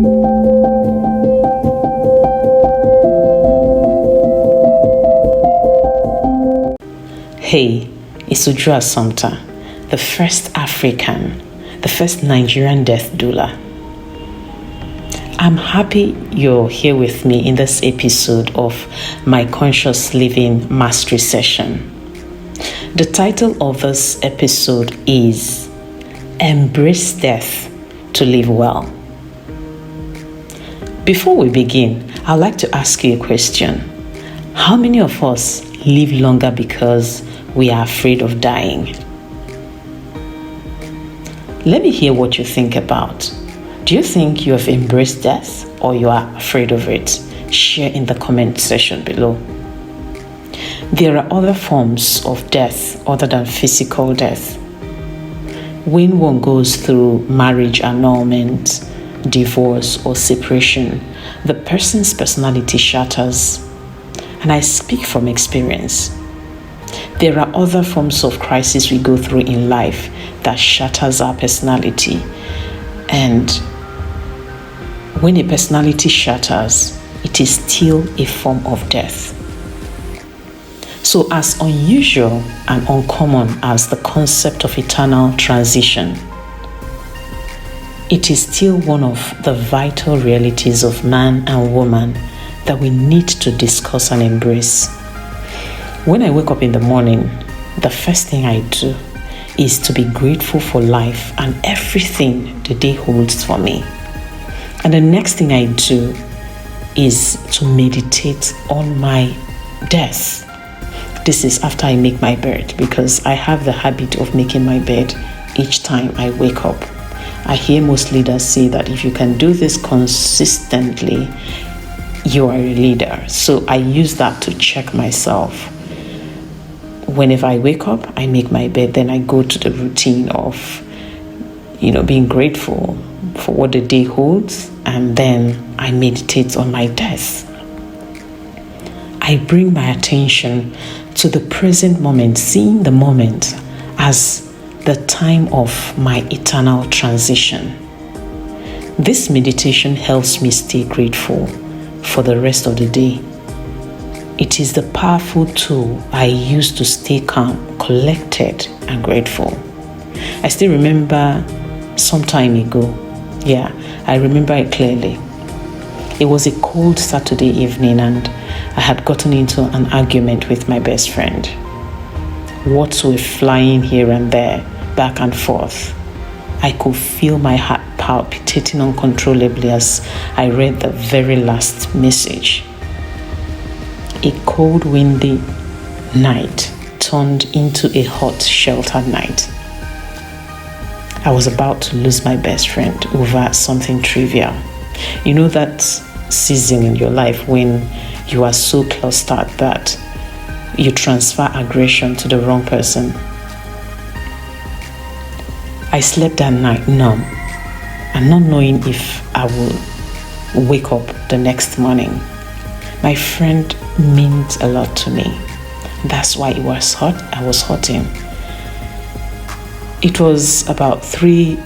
Hey, it's Uju Assumpta, the first African, the first Nigerian death doula. I'm happy you're here with me in this episode of my Conscious Living Mastery Session. The title of this episode is Embrace Death to Live Well. Before we begin, I'd like to ask you a question. How many of us live longer because we are afraid of dying? Let me hear what you think about. Do you think you have embraced death or you are afraid of it? Share in the comment section below. There are other forms of death other than physical death. When one goes through marriage annulment, divorce, or separation, the person's personality shatters. And I speak from experience. There are other forms of crisis we go through in life that shatters our personality. And when a personality shatters, it is still a form of death. So as unusual and uncommon as the concept of eternal transition, it is still one of the vital realities of man and woman that we need to discuss and embrace. When I wake up in the morning, the first thing I do is to be grateful for life and everything the day holds for me. And the next thing I do is to meditate on my death. This is after I make my bed, because I have the habit of making my bed each time I wake up. I hear most leaders say that if you can do this consistently, you are a leader. So I use that to check myself. Whenever I wake up, I make my bed, then I go to the routine of, being grateful for what the day holds, and then I meditate on my death. I bring my attention to the present moment, seeing the moment as the time of my eternal transition. This meditation helps me stay grateful for the rest of the day. It is the powerful tool I use to stay calm, collected, and grateful. I still remember some time ago. I remember it clearly. It was a cold Saturday evening and I had gotten into an argument with my best friend. Words were flying here and there, back and forth. I could feel my heart palpitating uncontrollably as I read the very last message. A cold, windy night turned into a hot, sheltered night. I was about to lose my best friend over something trivial. You know that season in your life when you are so clustered that you transfer aggression to the wrong person. I slept that night numb and not knowing if I would wake up the next morning. My friend meant a lot to me. That's why it was hot. I was hurting. It was about 3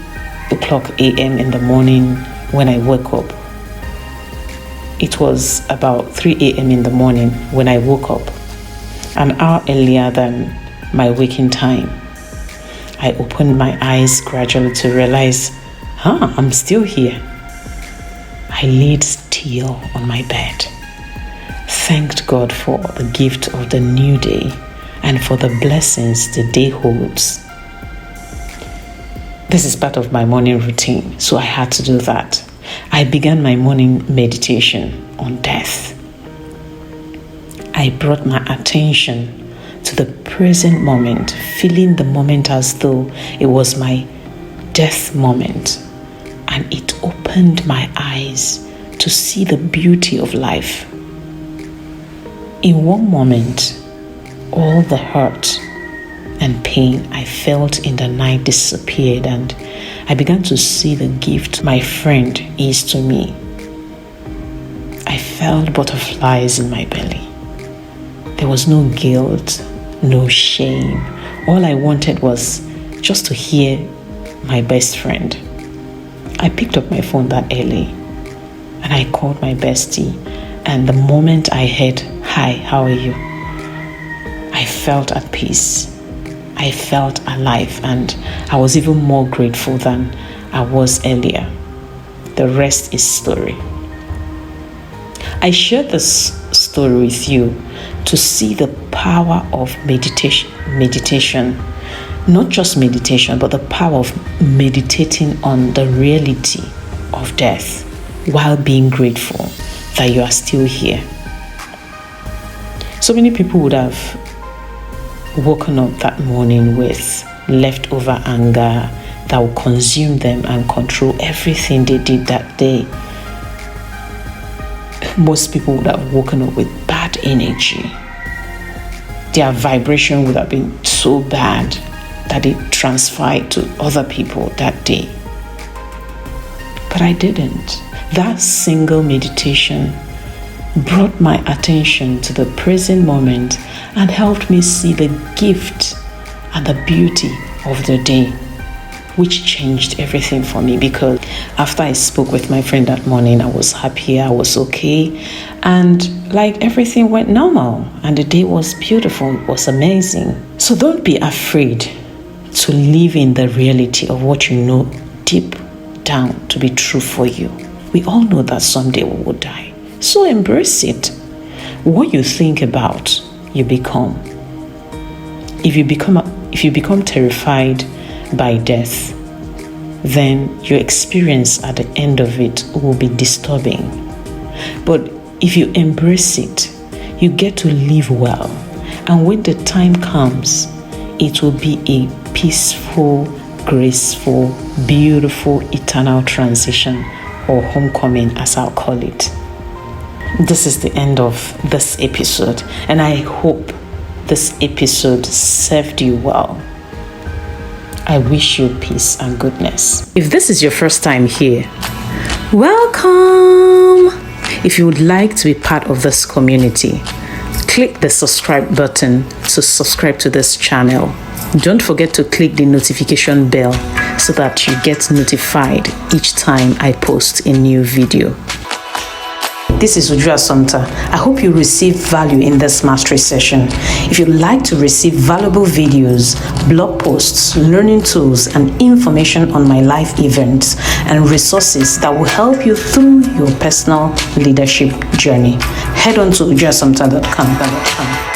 o'clock a.m. in the morning when I woke up. It was about 3 a.m. in the morning when I woke up, an hour earlier than my waking time. I opened my eyes gradually to realize, I'm still here. I laid still on my bed, thanked God for the gift of the new day and for the blessings the day holds. This is part of my morning routine, so I had to do that. I began my morning meditation on death. I brought my attention to the present moment, feeling the moment as though it was my death moment, and it opened my eyes to see the beauty of life. In one moment, all the hurt and pain I felt in the night disappeared, and I began to see the gift my friend is to me. I felt butterflies in my belly. There was no guilt, no shame. All I wanted was just to hear my best friend. I picked up my phone that early and I called my bestie. And the moment I heard, "Hi, how are you?" I felt at peace. I felt alive, and I was even more grateful than I was earlier. The rest is story. I shared this story with you to see the power of meditation. Not just meditation, but the power of meditating on the reality of death while being grateful that you are still here. So many people would have woken up that morning with leftover anger that will consume them and control everything they did that day. Most people would have woken up with bad energy. Their vibration would have been so bad that it transferred to other people that day. But I didn't. That single meditation brought my attention to the present moment and helped me see the gift and the beauty of the day, which changed everything for me, because after I spoke with my friend that morning, I was happy, I was okay, and like everything went normal, and the day was beautiful, it was amazing. So don't be afraid to live in the reality of what you know deep down to be true for you. We all know that someday we will die. So embrace it. What you think about, you become. If you become terrified by death, then your experience at the end of it will be disturbing. But if you embrace it, you get to live well. And when the time comes, it will be a peaceful, graceful, beautiful, eternal transition, or homecoming, as I'll call it. This is the end of this episode, and I hope this episode served you well. I wish you peace and goodness. If this is your first time here, welcome! If you would like to be part of this community, click the subscribe button to subscribe to this channel. Don't forget to click the notification bell so that you get notified each time I post a new video. This is Uju Assumpta. I hope you receive value in this mastery session. If you'd like to receive valuable videos, blog posts, learning tools, and information on my live events and resources that will help you through your personal leadership journey, head on to ujuassumpta.com.